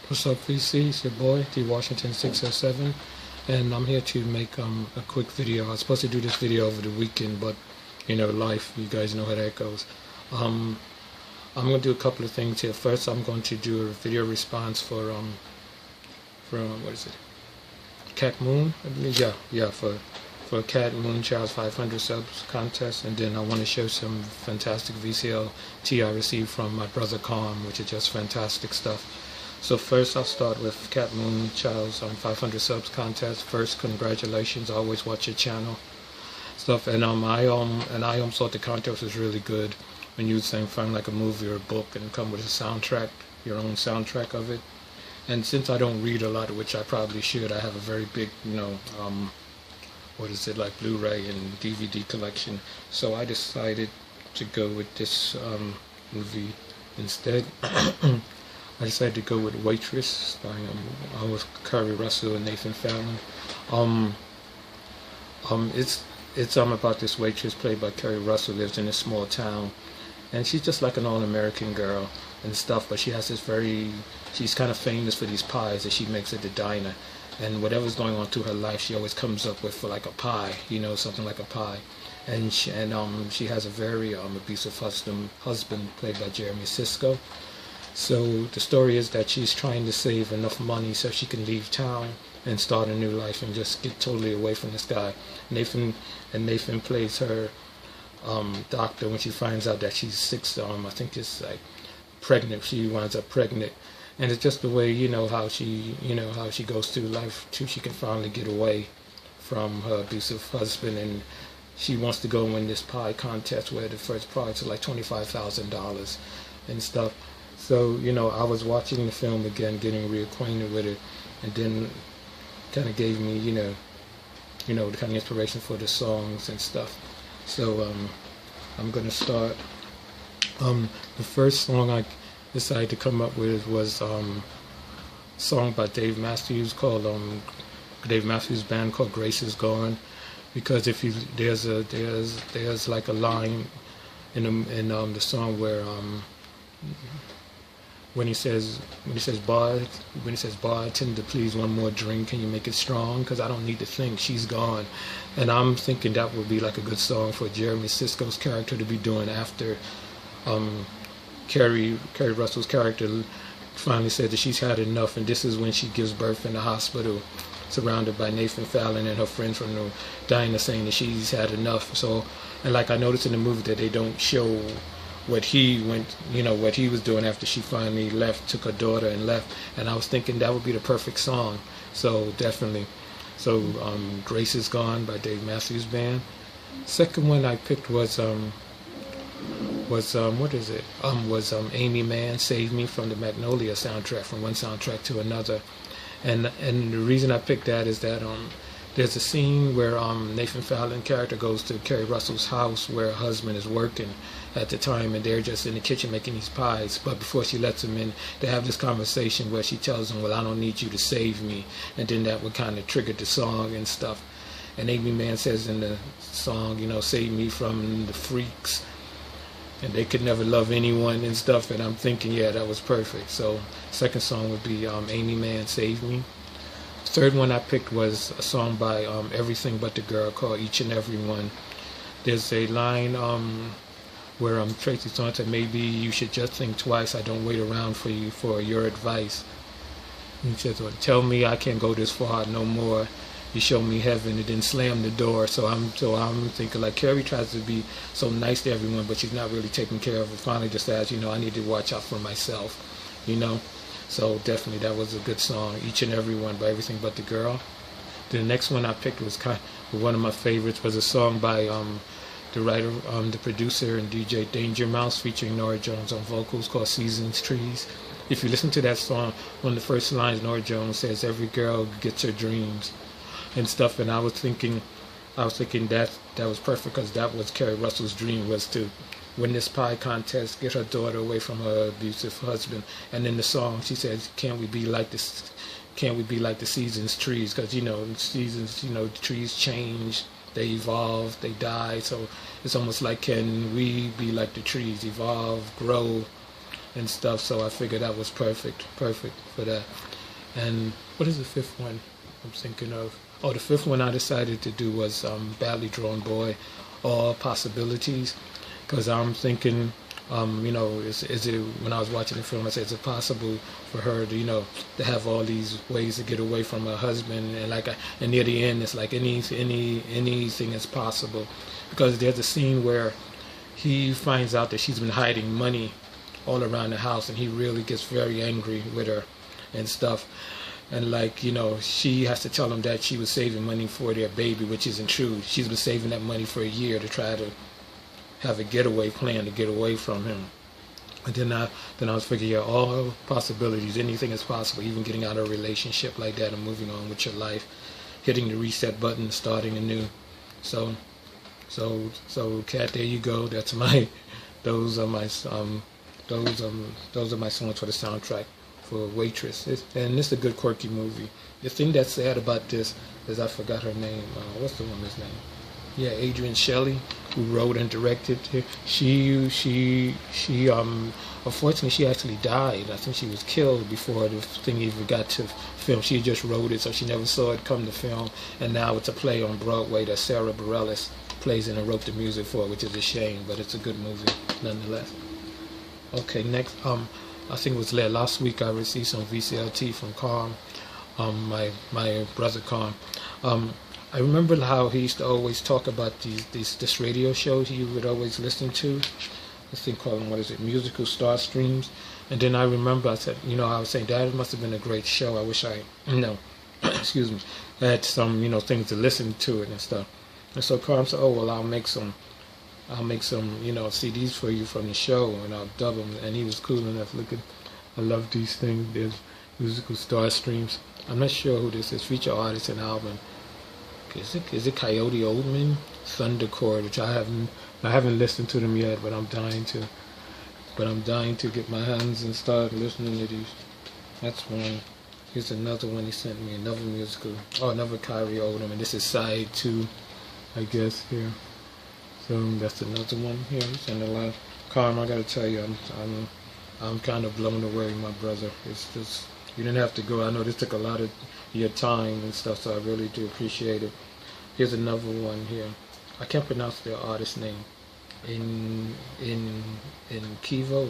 What's up, VC? It's your boy, D Washington 607, and I'm here to make a quick video. I was supposed to do this video over the weekend, but life, you guys know how that goes. Um, I'm gonna do a couple of things here. First, I'm going to do a video response for what is it? Cat Moon, I believe. Yeah, for Cat Moon Child's 500 subs contest, and then I want to show some fantastic VCLT I received from my brother Carm, which is just fantastic stuff. So first, I'll start with Cat Moon Child's 500 subs contest. First, congratulations! I always watch your channel stuff, and I thought the contest was really good when you saying find like a movie or a book and come with a soundtrack, your own soundtrack of it. And since I don't read a lot, which I probably should, I have a very big, what is it, like Blu-ray and DVD collection. So I decided to go with this movie instead. I decided to go with Waitress, starring with Keri Russell and Nathan Fallon. It's about this waitress played by Keri Russell, lives in a small town, and she's just like an all-American girl and stuff. But she has this she's kind of famous for these pies that she makes at the diner, and whatever's going on through her life, she always comes up with for like a pie, something like a pie. And she has a very abusive husband played by Jeremy Sisko. So the story is that she's trying to save enough money so she can leave town and start a new life and just get totally away from this guy. Nathan plays her doctor when she finds out that she's sick. I think it's like pregnant. She winds up pregnant, and it's just the way how she goes through life too. She can finally get away from her abusive husband, and she wants to go win this pie contest where the first prize is like $25,000 and stuff. So, I was watching the film again, getting reacquainted with it, and then kind of gave me, the kind of inspiration for the songs and stuff. So, I'm going to start. The first song I decided to come up with was a song by Dave Matthews called, Dave Matthews Band called Grace Is Gone, because there's like a line in the song where, when he says bartender, please one more drink, can you make it strong, because I don't need to think, she's gone. And I'm thinking that would be like a good song for Jeremy Sisko's character to be doing after Keri Russell's character finally said that she's had enough, and this is when she gives birth in the hospital, surrounded by Nathan Fallon and her friends from the diner saying that she's had enough. So, and like I noticed in the movie that they don't show what he was doing after she finally left, took her daughter and left. And I was thinking that would be the perfect song. So definitely. So Grace Is Gone by Dave Matthews Band. Second one I picked was Aimee, Mann, Save Me, from the Magnolia soundtrack, from one soundtrack to another. And the reason I picked that is that there's a scene where Nathan Fallon character goes to Keri Russell's house where her husband is working at the time, and they're just in the kitchen making these pies. But before she lets him in, they have this conversation where she tells him, well, I don't need you to save me. And then that would kind of trigger the song and stuff. And Aimee Mann says in the song, save me from the freaks, and they could never love anyone and stuff. And I'm thinking, yeah, that was perfect. So second song would be Aimee Mann, Save Me. Third one I picked was a song by Everything But the Girl called Each and Every One. There's a line where Tracy Thorn said, maybe you should just think twice, I don't wait around for you for your advice. He says, well, tell me I can't go this far no more. You show me heaven and then slam the door. So I'm thinking, like, Keri tries to be so nice to everyone, but she's not really taking care of it. Finally just says, I need to watch out for myself, So definitely that was a good song, Each and Every One by Everything But the Girl. The next one I picked was one of my favorites, was a song by the writer, the producer and DJ Danger Mouse, featuring Norah Jones on vocals, called Seasons Trees. If you listen to that song, one of the first lines, Norah Jones says, every girl gets her dreams and stuff. And I was thinking that was perfect, because that was Keri Russell's dream, was to win this pie contest, get her daughter away from her abusive husband. And in the song she says, can't we be like this? Can't we be like the seasons trees? Because seasons, trees change, they evolve, they die. So it's almost like, can we be like the trees, evolve, grow, and stuff. So I figured that was perfect for that. And what is the fifth one I'm thinking of? Oh, the fifth one I decided to do was Badly Drawn Boy, All Possibilities, because I'm thinking, is it, when I was watching the film, I said, is it possible for her to, to have all these ways to get away from her husband, and near the end, it's like anything is possible, because there's a scene where he finds out that she's been hiding money all around the house, and he really gets very angry with her and stuff. And she has to tell him that she was saving money for their baby, which isn't true. She's been saving that money for a year to try to have a getaway plan to get away from him. And then I was figuring, yeah, all possibilities, anything is possible, even getting out of a relationship like that and moving on with your life, hitting the reset button, starting anew. So Kat, there you go. That's those are my songs for the soundtrack for Waitress. And it's a good quirky movie. The thing that's sad about this is I forgot her name. What's the woman's name? Yeah, Adrienne Shelley, who wrote and directed it. She unfortunately she actually died. I think she was killed before the thing even got to film. She just wrote it, so she never saw it come to film. And now it's a play on Broadway that Sarah Bareilles plays in and wrote the music for, which is a shame, but it's a good movie nonetheless. Okay, next, I think it was last week I received some VCLT from Carm, my brother Carm. I remember how he used to always talk about this radio show he would always listen to. This thing called, Musical Star Streams. And then I remember I said, I was saying, Dad, it must have been a great show. I wish excuse me, I had some, things to listen to it and stuff. And so Carm said, oh, well, I'll make some, CDs for you from the show, and I'll dub them. And he was cool enough looking. I love these things. There's Musical Star Streams. I'm not sure who this is. Feature artist and album. Is it Coyote Oldman? Thunderchord, which I haven't listened to them yet, but I'm dying to. But I'm dying to get my hands and start listening to these. That's one. Here's another one he sent me. Another musical. Oh, another Kyrie Oldman. And this is side 2, I guess here. So that's another one here. And a lot. Carm, I gotta tell you, I'm kind of blown away, my brother. It's just, you didn't have to go. I know this took a lot of your time and stuff, so I really do appreciate it. Here's another one here. I can't pronounce their artist name. In Kuvo,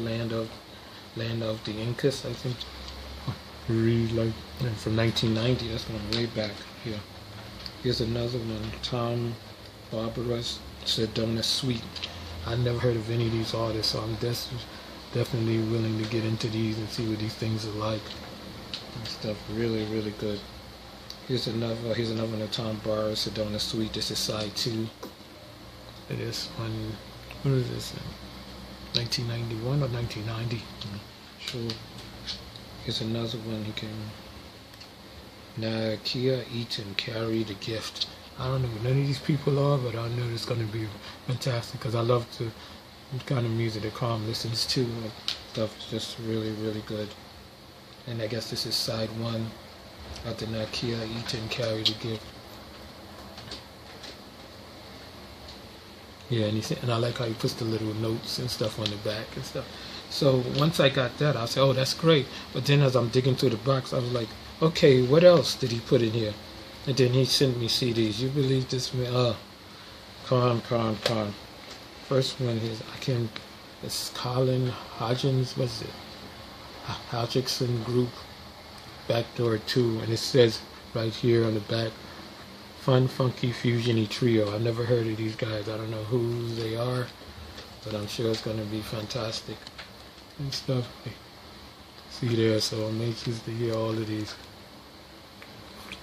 land of the Incas, I think. Read from 1990. That's going way back here. Here's another one. Tom Barbara's Sedona Suite. I never heard of any of these artists, so I'm definitely willing to get into these and see what these things are like and stuff. Really, really good. Here's another one of Tom Barr's Sedona Suite. This is side 2. It is one. What is this? 1991 or 1990? Sure. Here's another one. He came. Nakia Eaton, Carry the Gift. I don't know who none of these people are, but I know it's going to be fantastic because I love the kind of music that Carm listens to and stuff. It's just really, really good. And I guess this is side 1 of the Nakia Eaton, Carry the Gift. Yeah, and I like how he puts the little notes and stuff on the back and stuff. So once I got that, I said, oh, that's great. But then as I'm digging through the box, I was like, okay, what else did he put in here? And then he sent me CDs. You believe this, man? Carm. First one is, it's Colin Hodgins, what's it? Hodgson Group, Backdoor 2. And it says right here on the back, Fun Funky Fusion-y Trio. I've never heard of these guys. I don't know who they are, but I'm sure it's going to be fantastic and stuff. See there, so I'm anxious to hear all of these.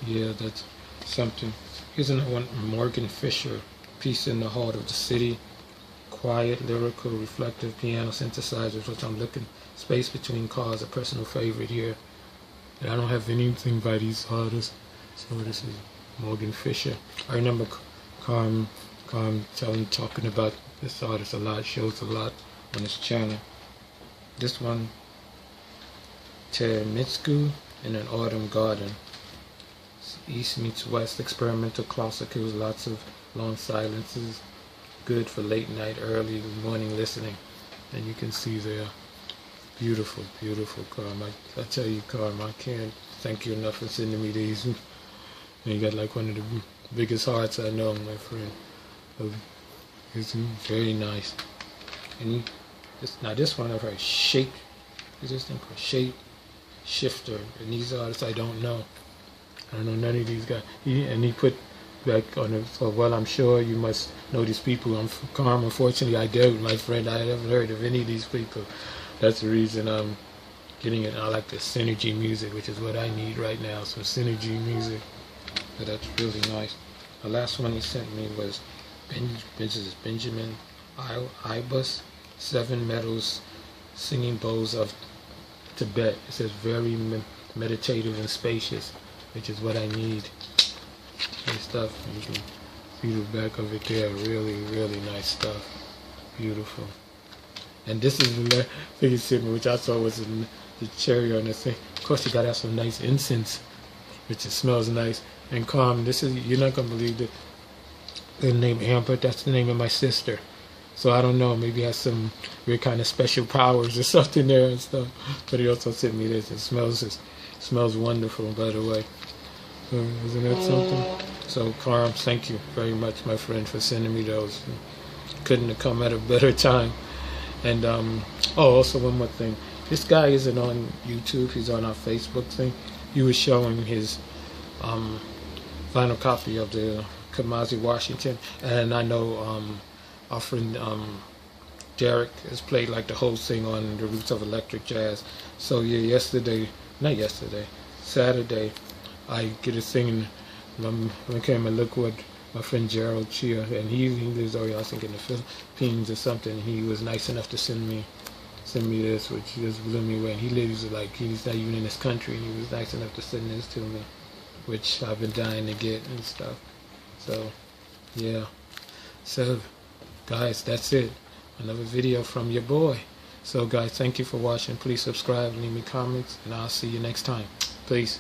Yeah, that's something. Here's another one, Morgan Fisher, Peace in the Heart of the City. Quiet, lyrical, reflective piano synthesizers, which I'm looking, Space Between Cars, a personal favorite here. And I don't have anything by these artists, so this is Morgan Fisher. I remember Carm talking about this artist a lot, shows a lot on his channel. This one, Teremitsu in an Autumn Garden. East meets West, experimental classicals, lots of long silences, good for late night, early morning listening. And you can see there, Beautiful, beautiful, Carm. I tell you, Carm, I can't thank you enough for sending me these. And you got like one of the biggest hearts I know, my friend. It's very nice. And this one of her shape, is this thing called shape shifter? And these artists I don't know. I don't know none of these guys. He put back on it. So, well, I'm sure you must know these people. I'm Carm. Unfortunately, I don't, my friend. I haven't heard of any of these people. That's the reason I'm getting it. I like the synergy music, which is what I need right now. Some synergy music. So that's really nice. The last one he sent me was Benjamin Ibus, 7 Metals Singing Bowls of Tibet. It says very meditative and spacious, which is what I need. And stuff. You can see the back of it there. Really, really nice stuff. Beautiful. And this is the thing he sent me, which I thought was the cherry on the thing. Of course, you gotta have some nice incense, which it smells nice. And Carm, this is, you're not gonna believe it. The name Amber, that's the name of my sister. So I don't know, maybe it has some weird kind of special powers or something there and stuff. But he also sent me this. It smells wonderful, by the way. Isn't that something? So Carm, thank you very much, my friend, for sending me those. Couldn't have come at a better time. And also one more thing. This guy isn't on YouTube. He's on our Facebook thing. He was showing his vinyl copy of the Kamasi Washington, and I know our friend Derek has played like the whole thing on the Roots of Electric Jazz. So yeah, Saturday, I get a thing, and I came and look what my friend Gerald Chia, and he lives over, I think, in the Philippines or something. He was nice enough to send me this, which just blew me away. And he lives like, he's not even in this country, and he was nice enough to send this to me, which I've been dying to get and stuff. So yeah, so guys, that's it. Another video from your boy. So guys, thank you for watching. Please subscribe, leave me comments, and I'll see you next time. Peace.